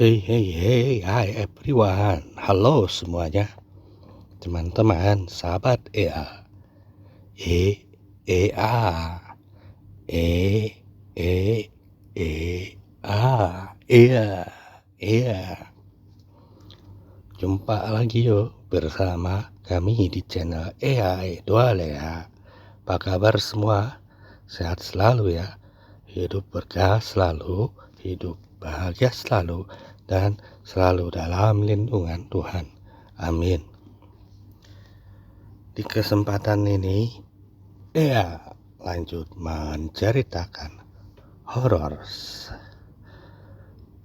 Hey, hey, hey, hi everyone. Halo semuanya, teman-teman, sahabat EA. EA, E, E, EA, iya, iya. Jumpa lagi yuk bersama kami di channel AI Dualea. Apa kabar semua? Sehat selalu ya. Hidup berkah selalu, hidup bahagia selalu, dan selalu dalam lindungan Tuhan. Amin. Di kesempatan ini, lanjut menceritakan horor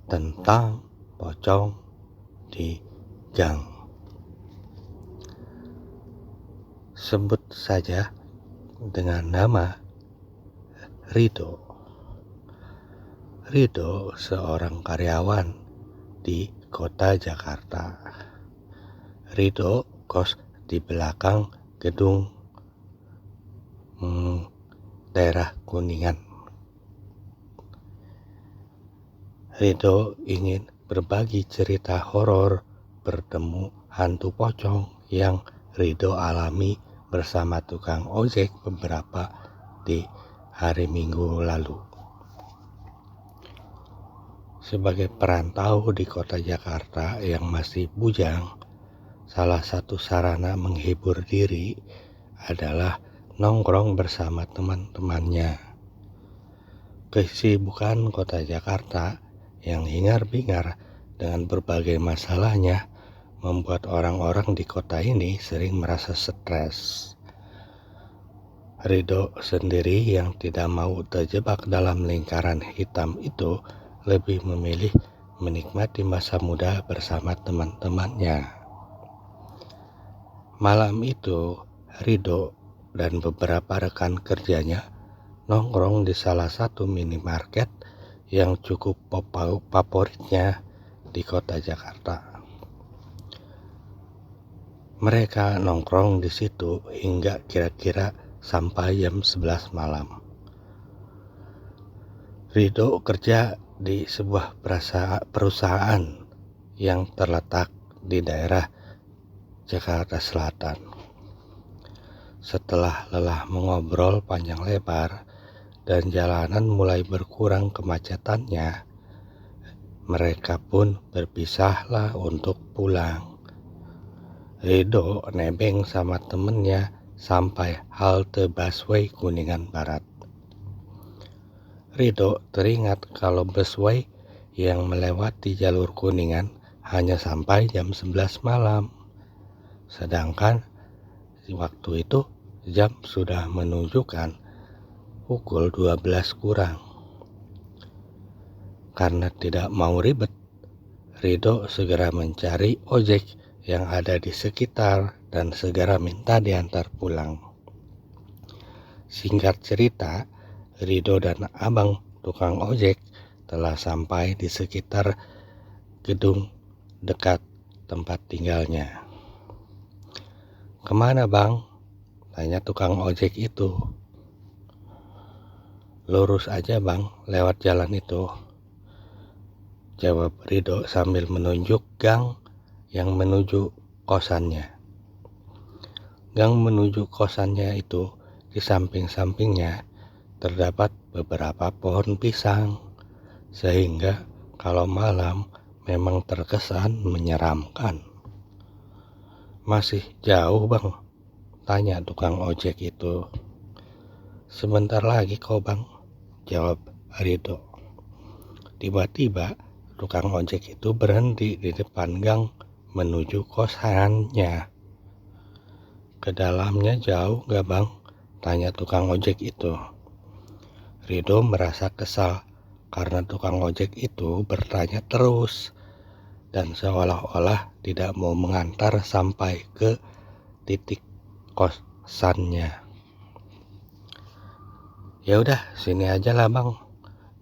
tentang pocong di gang. Sebut saja dengan nama Rido. Rido seorang karyawan di kota Jakarta. Rido kos di belakang gedung daerah Kuningan. Rido ingin berbagi cerita horor bertemu hantu pocong yang Rido alami bersama tukang ojek beberapa di hari Minggu lalu. Sebagai perantau di kota Jakarta yang masih bujang, salah satu sarana menghibur diri adalah nongkrong bersama teman-temannya. Kesibukan kota Jakarta yang hingar-bingar dengan berbagai masalahnya membuat orang-orang di kota ini sering merasa stres. Rido sendiri yang tidak mau terjebak dalam lingkaran hitam itu lebih memilih menikmati masa muda bersama teman-temannya. Malam itu, Rido dan beberapa rekan kerjanya nongkrong di salah satu minimarket yang cukup favoritnya di kota Jakarta. Mereka nongkrong di situ hingga kira-kira sampai jam 11 malam. Rido kerja di sebuah perusahaan yang terletak di daerah Jakarta Selatan. Setelah lelah mengobrol panjang lebar dan jalanan mulai berkurang kemacetannya, mereka pun berpisahlah untuk pulang. Rido nebeng sama temennya sampai halte busway Kuningan Barat. Rido teringat kalau busway yang melewati jalur Kuningan hanya sampai jam 11 malam. Sedangkan di waktu itu jam sudah menunjukkan pukul 12 kurang. Karena tidak mau ribet, Rido segera mencari ojek yang ada di sekitar dan segera minta diantar pulang. Singkat cerita, Rido dan abang tukang ojek telah sampai di sekitar gedung dekat tempat tinggalnya. "Kemana bang?" tanya tukang ojek itu. "Lurus aja bang, lewat jalan itu," jawab Rido sambil menunjuk gang yang menuju kosannya. Gang menuju kosannya itu di samping-sampingnya terdapat beberapa pohon pisang, sehingga kalau malam memang terkesan menyeramkan. "Masih jauh bang?" tanya tukang ojek itu. "Sebentar lagi kok bang," jawab Rido. Tiba-tiba tukang ojek itu berhenti di depan gang menuju kosannya. "Ke dalamnya jauh gak bang?" tanya tukang ojek itu. Rido merasa kesal karena tukang ojek itu bertanya terus dan seolah-olah tidak mau mengantar sampai ke titik kosannya. "Ya udah, sini aja lah bang,"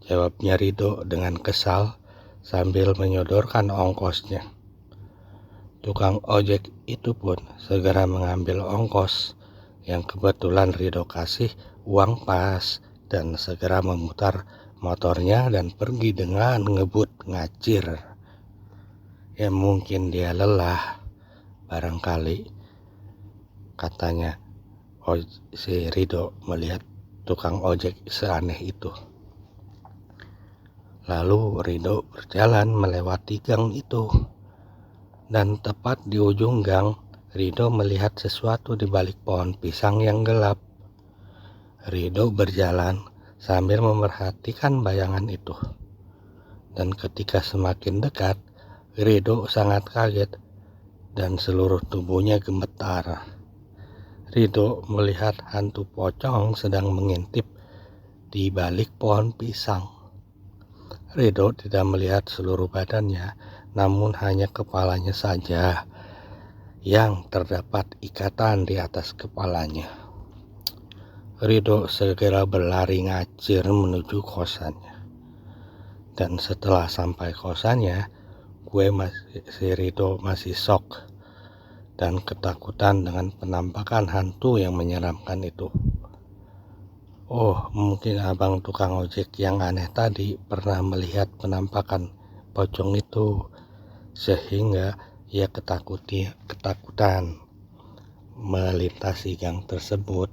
jawabnya Rido dengan kesal sambil menyodorkan ongkosnya. Tukang ojek itu pun segera mengambil ongkos yang kebetulan Rido kasih uang pas dan segera memutar motornya dan pergi dengan ngebut ngacir Ya mungkin dia lelah, barangkali, katanya si Rido melihat tukang ojek seaneh itu. Lalu Rido berjalan melewati gang itu. Dan tepat di ujung gang, Rido melihat sesuatu di balik pohon pisang yang gelap. Rido berjalan sambil memerhatikan bayangan itu. Dan ketika semakin dekat, Rido sangat kaget dan seluruh tubuhnya gemetar. Rido melihat hantu pocong sedang mengintip di balik pohon pisang. Rido tidak melihat seluruh badannya, namun hanya kepalanya saja yang terdapat ikatan di atas kepalanya. Rido segera berlari ngacir menuju kosannya. Dan setelah sampai kosannya, si Rido masih shock dan ketakutan dengan penampakan hantu yang menyeramkan itu. Oh, mungkin abang tukang ojek yang aneh tadi pernah melihat penampakan pocong itu, sehingga ia ketakutan melintasi gang tersebut,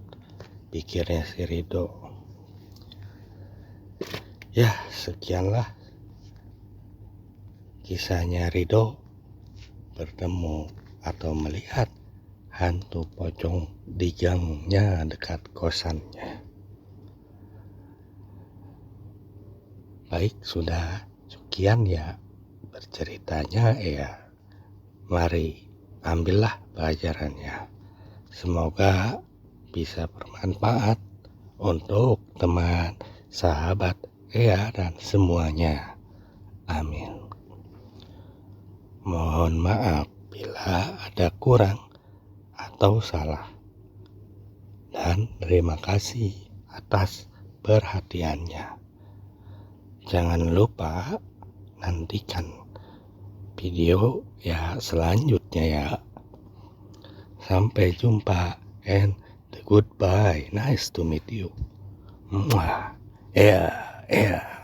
pikirnya si Rido. Ya, sekianlah kisahnya Rido bertemu atau melihat hantu pocong di gangnya dekat kosannya. Baik, sudah sekian ya berceritanya ya. Mari ambillah pelajarannya. Semoga bisa bermanfaat untuk teman, sahabat, dan semuanya. Amin. Mohon maaf bila ada kurang atau salah. Dan terima kasih atas perhatiannya. Jangan lupa nantikan video ya selanjutnya ya. Sampai jumpa and goodbye. Nice to meet you. Yeah.